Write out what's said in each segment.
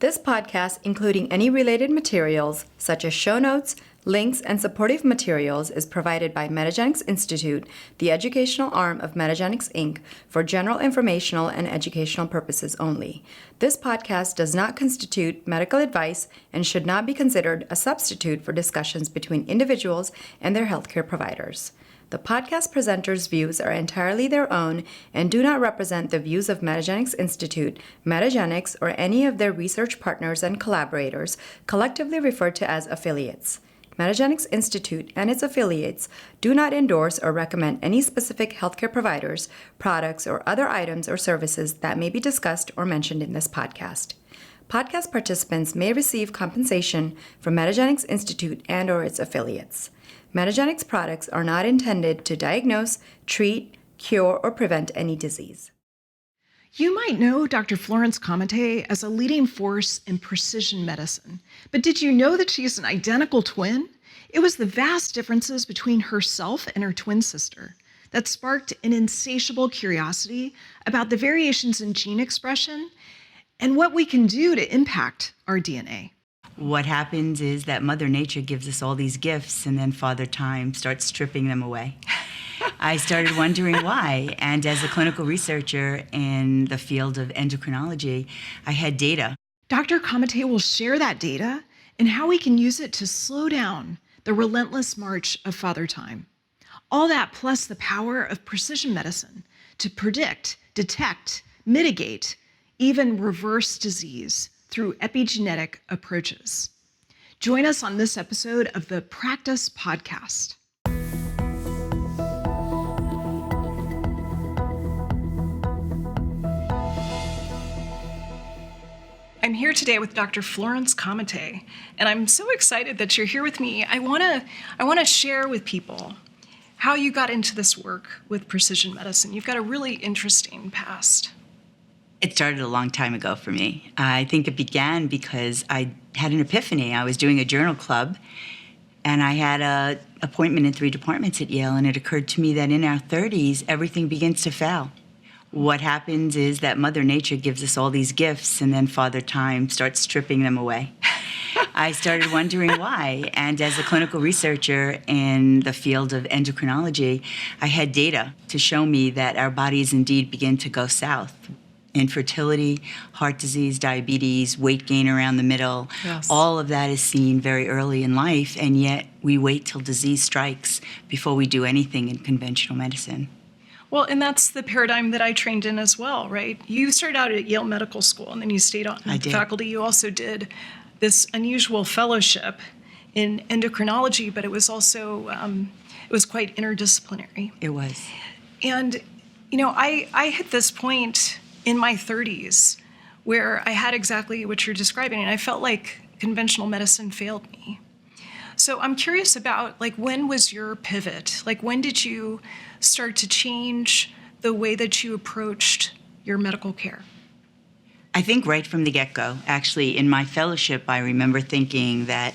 This podcast, including any related materials, such as show notes, links, and supportive materials, is provided by Epigenetics Institute, the educational arm of Epigenetics, Inc., for general informational and educational purposes only. This podcast does not constitute medical advice and should not be considered a substitute for discussions between individuals and their healthcare providers. The podcast presenters' views are entirely their own and do not represent the views of Epigenetics Institute, Epigenetics, or any of their research partners and collaborators, collectively referred to as affiliates. Epigenetics Institute and its affiliates do not endorse or recommend any specific healthcare providers, products, or other items or services that may be discussed or mentioned in this podcast. Podcast participants may receive compensation from Epigenetics Institute and/or its affiliates. Epigenetics products are not intended to diagnose, treat, cure, or prevent any disease. You might know Dr. Florence Comite as a leading force in precision medicine, but did you know that she's an identical twin? It was the vast differences between herself and her twin sister that sparked an insatiable curiosity about the variations in gene expression and what we can do to impact our DNA. What happens is that Mother Nature gives us all these gifts, and then Father Time starts stripping them away. I started wondering why, and as a clinical researcher in the field of endocrinology, I had data. Dr. Comite will share that data and how we can use it to slow down the relentless march of Father Time. All that plus the power of precision medicine to predict, detect, mitigate, even reverse disease through epigenetic approaches. Join us on this episode of the Practice Podcast. I'm here today with Dr. Florence Comite, and I'm so excited that you're here with me. I want to share with people how you got into this work with precision medicine. You've got a really interesting past. It started a long time ago for me. I think it began because I had an epiphany. I was doing a journal club, and I had an appointment in 3 departments at Yale, and it occurred to me that in our 30s, everything begins to fail. What happens is that Mother Nature gives us all these gifts, and then Father Time starts stripping them away. I started wondering why, and as a clinical researcher in the field of endocrinology, I had data to show me that our bodies indeed begin to go south. Infertility, heart disease, diabetes, weight gain around the middle, yes. All of that is seen very early in life, and yet we wait till disease strikes before we do anything in conventional medicine. Well, and that's the paradigm that I trained in as well, right? You started out at Yale Medical School, and then you stayed on faculty. You also did this unusual fellowship in endocrinology, but it was also, it was quite interdisciplinary. It was. And, I hit this point in my 30s where I had exactly what you're describing, and I felt like conventional medicine failed me. So I'm curious about, when was your pivot? When did you start to change the way that you approached your medical care? I think right from the get-go. Actually, in my fellowship, I remember thinking that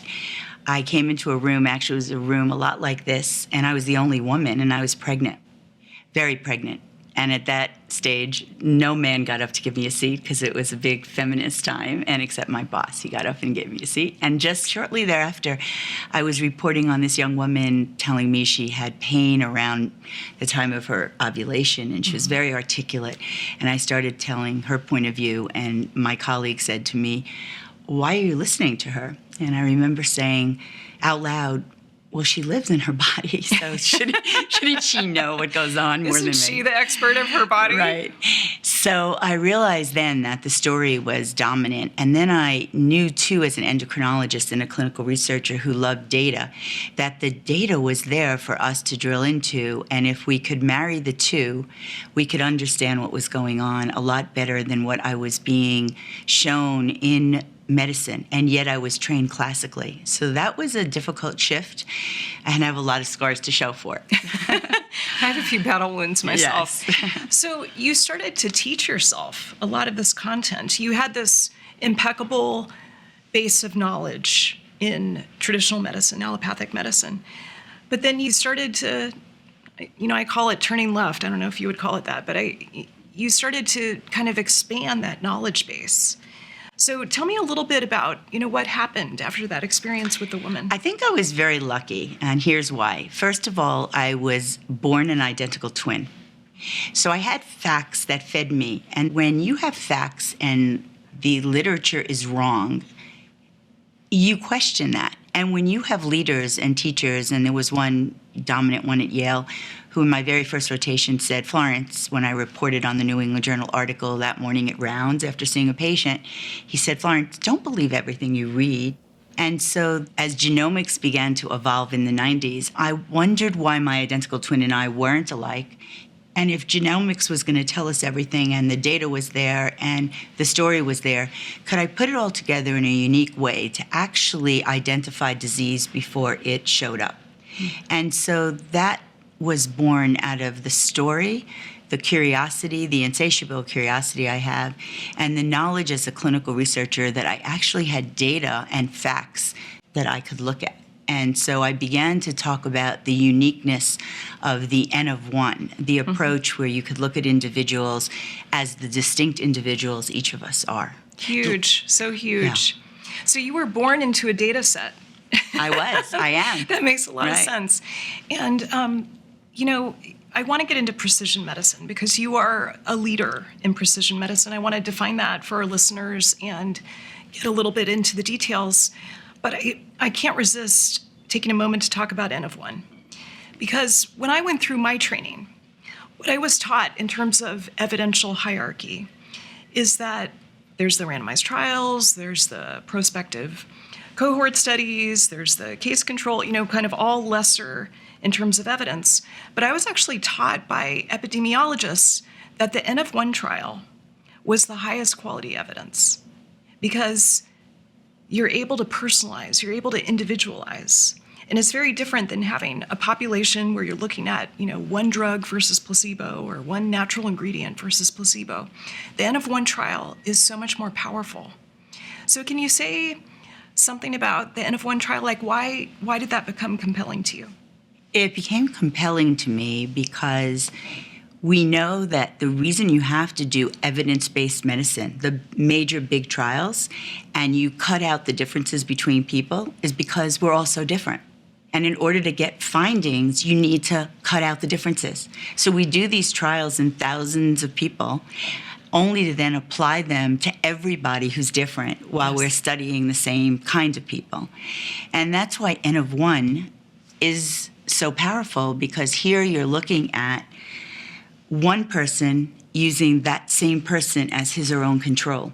I came into a room, actually it was a room a lot like this, and I was the only woman, and I was pregnant, very pregnant. And at that stage, no man got up to give me a seat because it was a big feminist time, and except my boss, he got up and gave me a seat. And just shortly thereafter, I was reporting on this young woman telling me she had pain around the time of her ovulation, and she was very articulate. And I started telling her point of view, and my colleague said to me, "Why are you listening to her?" And I remember saying out loud, "Well, she lives in her body, so shouldn't she know what goes on more than me?" Isn't she the expert of her body? Right. So I realized then that the story was dominant. And then I knew, too, as an endocrinologist and a clinical researcher who loved data, that the data was there for us to drill into. And if we could marry the two, we could understand what was going on a lot better than what I was being shown in medicine, and yet I was trained classically. So that was a difficult shift, and I have a lot of scars to show for it. I have a few battle wounds myself. Yes. So you started to teach yourself a lot of this content. You had this impeccable base of knowledge in traditional medicine, allopathic medicine, but then you started to, I call it turning left. I don't know if you would call it that, but you started to kind of expand that knowledge base. So tell me a little bit about, what happened after that experience with the woman. I think I was very lucky, and here's why. First of all, I was born an identical twin. So I had facts that fed me. And when you have facts and the literature is wrong, you question that. And when you have leaders and teachers, and there was one dominant one at Yale who in my very first rotation said, Florence, when I reported on the New England Journal article that morning at rounds after seeing a patient, he said, Florence, don't believe everything you read. And so as genomics began to evolve in the 90s, I wondered why my identical twin and I weren't alike. And if genomics was going to tell us everything and the data was there and the story was there, could I put it all together in a unique way to actually identify disease before it showed up? And so that was born out of the story, the curiosity, the insatiable curiosity I have, and the knowledge as a clinical researcher that I actually had data and facts that I could look at. And so I began to talk about the uniqueness of the N of one, the approach where you could look at individuals as the distinct individuals each of us are. Huge, so huge. Yeah. So you were born into a data set. I am. That makes a lot of sense. And, I want to get into precision medicine because you are a leader in precision medicine. I want to define that for our listeners and get a little bit into the details. But I can't resist taking a moment to talk about N of one. Because when I went through my training, what I was taught in terms of evidential hierarchy is that there's the randomized trials, there's the prospective cohort studies, there's the case control, kind of all lesser in terms of evidence. But I was actually taught by epidemiologists that the N of one trial was the highest quality evidence because you're able to personalize, you're able to individualize. And it's very different than having a population where you're looking at, one drug versus placebo or one natural ingredient versus placebo. The N of one trial is so much more powerful. So can you say something about the N of one trial? Like why did that become compelling to you? It became compelling to me because we know that the reason you have to do evidence-based medicine, the major big trials, and you cut out the differences between people is because we're all so different. And in order to get findings, you need to cut out the differences. So we do these trials in thousands of people only to then apply them to everybody who's different while we're studying the same kinds of people. And that's why N of one is so powerful because here you're looking at one person using that same person as his or her own control.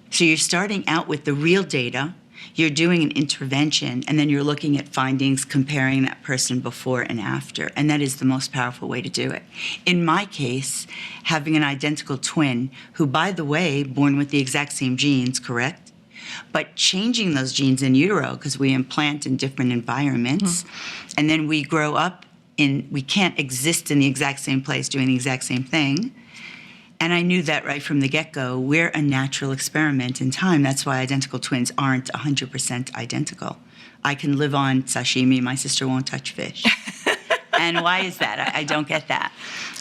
So you're starting out with the real data, you're doing an intervention, and then you're looking at findings, comparing that person before and after. And that is the most powerful way to do it. In my case, having an identical twin, who, by the way, born with the exact same genes, correct? But changing those genes in utero, because we implant in different environments, and then we grow up we can't exist in the exact same place doing the exact same thing. And I knew that right from the get-go. We're a natural experiment in time. That's why identical twins aren't 100% identical. I can live on sashimi. My sister won't touch fish. And why is that? I don't get that.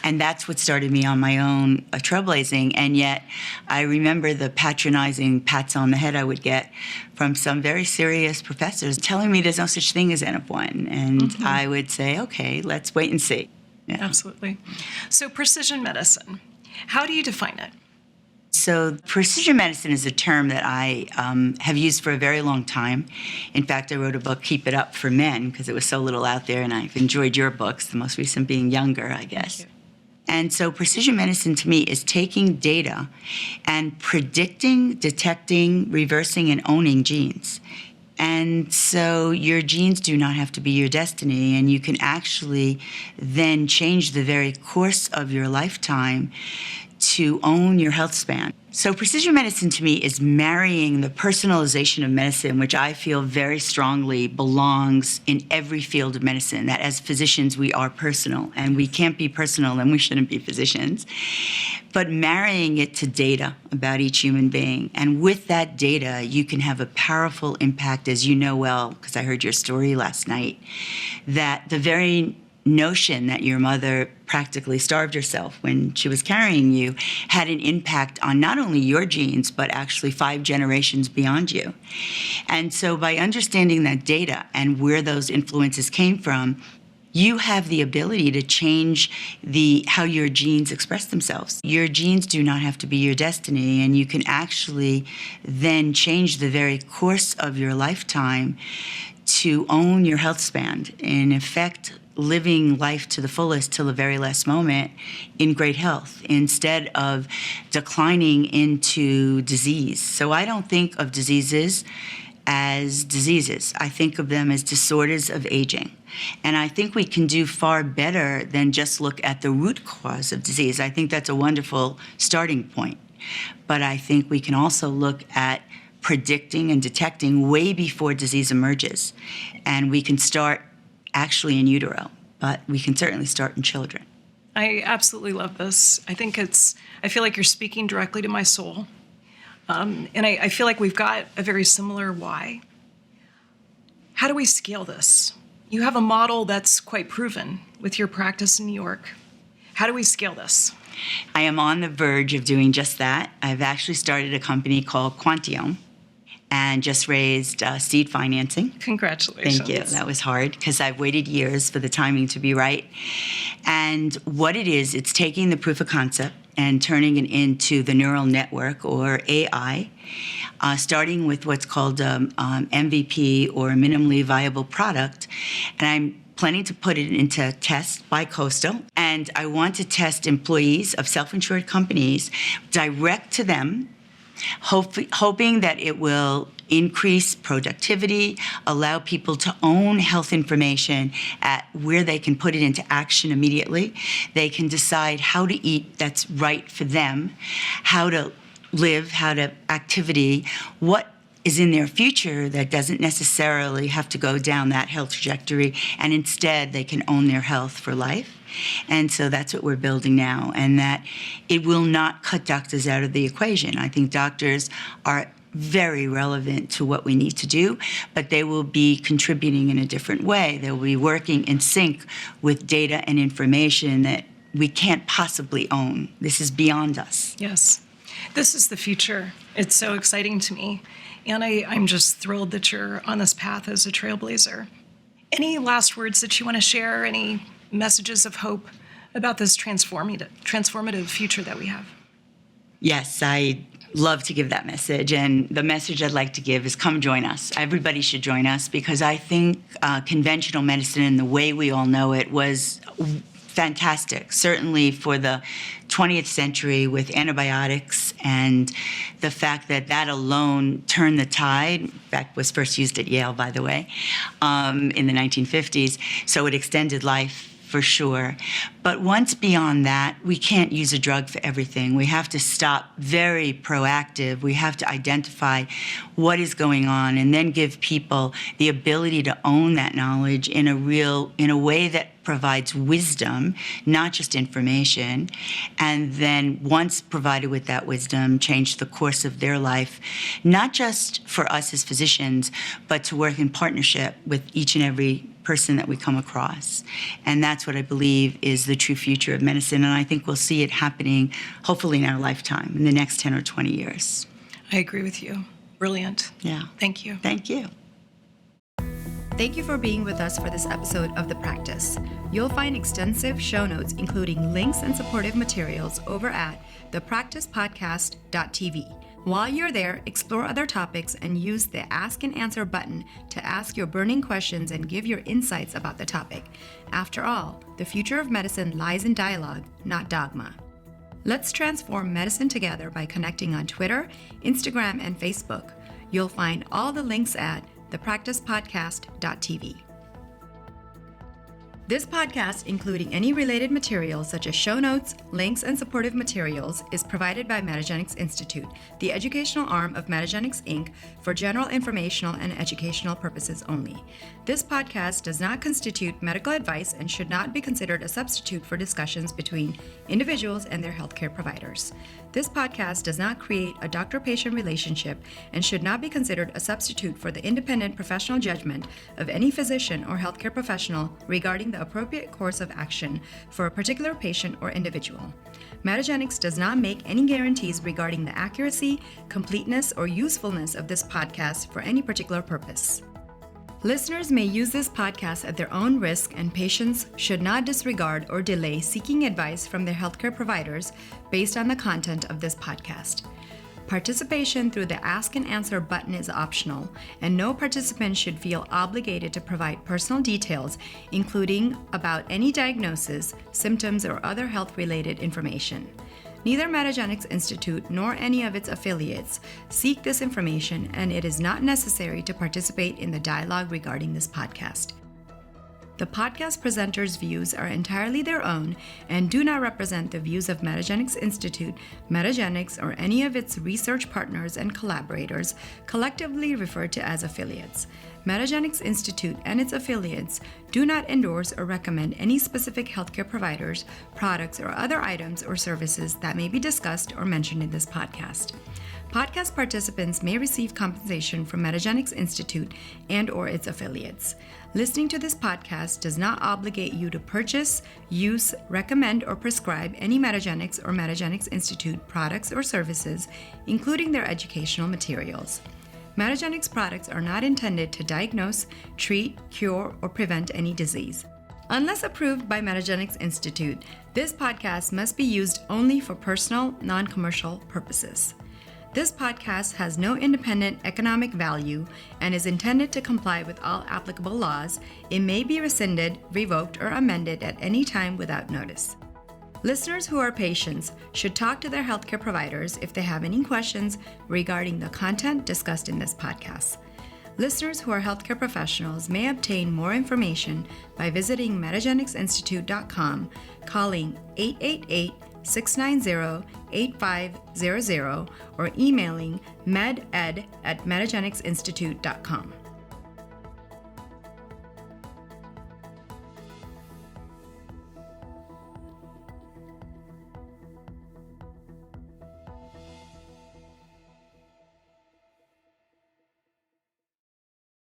And that's what started me on my own trailblazing. And yet I remember the patronizing pats on the head I would get from some very serious professors telling me there's no such thing as N of one. And I would say, okay, let's wait and see. Yeah. Absolutely. So precision medicine, how do you define it? So precision medicine is a term that I have used for a very long time. In fact, I wrote a book, Keep It Up, for men, because it was so little out there, and I've enjoyed your books, the most recent being Younger, I guess. And so precision medicine to me is taking data and predicting, detecting, reversing, and owning genes. And so your genes do not have to be your destiny, and you can actually then change the very course of your lifetime to own your health span. So precision medicine to me is marrying the personalization of medicine, which I feel very strongly belongs in every field of medicine, that as physicians we are personal, and we can't be personal and we shouldn't be physicians, but marrying it to data about each human being. And with that data, you can have a powerful impact, as you know well, because I heard your story last night, that the very notion that your mother practically starved herself when she was carrying you had an impact on not only your genes, but actually 5 generations beyond you. And so by understanding that data and where those influences came from, you have the ability to change how your genes express themselves. Your genes do not have to be your destiny, and you can actually then change the very course of your lifetime to own your health span. In effect, living life to the fullest till the very last moment in great health instead of declining into disease. So I don't think of diseases as diseases. I think of them as disorders of aging. And I think we can do far better than just look at the root cause of disease. I think that's a wonderful starting point. But I think we can also look at predicting and detecting way before disease emerges. And we can start actually in utero, but we can certainly start in children. I absolutely love this. I feel like you're speaking directly to my soul. And I feel like we've got a very similar why. How do we scale this? You have a model that's quite proven with your practice in New York. How do we scale this? I am on the verge of doing just that. I've actually started a company called Quantiome and just raised seed financing. Congratulations. Thank you. That was hard because I've waited years for the timing to be right. And what it is, it's taking the proof of concept and turning it into the neural network, or AI, starting with what's called MVP, or minimally viable product. And I'm planning to put it into test bi-coastal. And I want to test employees of self-insured companies direct to them, hoping that it will increase productivity, allow people to own health information at where they can put it into action immediately. They can decide how to eat that's right for them, how to live, how to activity, what is in their future that doesn't necessarily have to go down that health trajectory, and instead they can own their health for life. And so that's what we're building now, and that it will not cut doctors out of the equation. I think doctors are very relevant to what we need to do, but they will be contributing in a different way. They will be working in sync with data and information that we can't possibly own. This is beyond us. Yes. This is the future. It's so exciting to me. And I'm just thrilled that you're on this path as a trailblazer. Any last words that you want to share? Any messages of hope about this transformative future that we have? Yes, I love to give that message. And the message I'd like to give is come join us. Everybody should join us, because I think conventional medicine and the way we all know it was fantastic, certainly for the 20th century with antibiotics, and the fact that that alone turned the tide. In fact, was first used at Yale, by the way, in the 1950s. So it extended life for sure. But once beyond that, we can't use a drug for everything. We have to stop very proactive. We have to identify what is going on and then give people the ability to own that knowledge in a way that provides wisdom, not just information, and then once provided with that wisdom, change the course of their life, not just for us as physicians, but to work in partnership with each and every person that we come across. And that's what I believe is the true future of medicine, and I think we'll see it happening, hopefully in our lifetime, in the next 10 or 20 years. I agree with you. Brilliant. Yeah. Thank you. Thank you. Thank you for being with us for this episode of The Practice. You'll find extensive show notes, including links and supportive materials, over at thepracticepodcast.tv. While you're there, explore other topics and use the Ask and Answer button to ask your burning questions and give your insights about the topic. After all, the future of medicine lies in dialogue, not dogma. Let's transform medicine together by connecting on Twitter, Instagram, and Facebook. You'll find all the links at thepracticepodcast.tv. This podcast, including any related materials such as show notes, links, and supportive materials, is provided by Epigenetics Institute, the educational arm of Epigenetics, Inc., for general informational and educational purposes only. This podcast does not constitute medical advice and should not be considered a substitute for discussions between individuals and their healthcare providers. This podcast does not create a doctor-patient relationship and should not be considered a substitute for the independent professional judgment of any physician or healthcare professional regarding the the appropriate course of action for a particular patient or individual. Metagenics does not make any guarantees regarding the accuracy, completeness, or usefulness of this podcast for any particular purpose. Listeners may use this podcast at their own risk, and patients should not disregard or delay seeking advice from their healthcare providers based on the content of this podcast. Participation through the Ask and Answer button is optional, and no participant should feel obligated to provide personal details, including about any diagnosis, symptoms, or other health-related information. Neither Metagenics Institute nor any of its affiliates seek this information, and it is not necessary to participate in the dialogue regarding this podcast. The podcast presenters' views are entirely their own and do not represent the views of Metagenics Institute, Metagenics, or any of its research partners and collaborators, collectively referred to as affiliates. Metagenics Institute and its affiliates do not endorse or recommend any specific healthcare providers, products, or other items or services that may be discussed or mentioned in this podcast. Podcast participants may receive compensation from Metagenics Institute and/or its affiliates. Listening to this podcast does not obligate you to purchase, use, recommend, or prescribe any Metagenics or Metagenics Institute products or services, including their educational materials. Metagenics products are not intended to diagnose, treat, cure, or prevent any disease. Unless approved by Metagenics Institute, this podcast must be used only for personal, non-commercial purposes. This podcast has no independent economic value and is intended to comply with all applicable laws. It may be rescinded, revoked, or amended at any time without notice. Listeners who are patients should talk to their healthcare providers if they have any questions regarding the content discussed in this podcast. Listeners who are healthcare professionals may obtain more information by visiting metagenicsinstitute.com, calling 888-690-8500, or emailing med@metagenicsinstitute.com.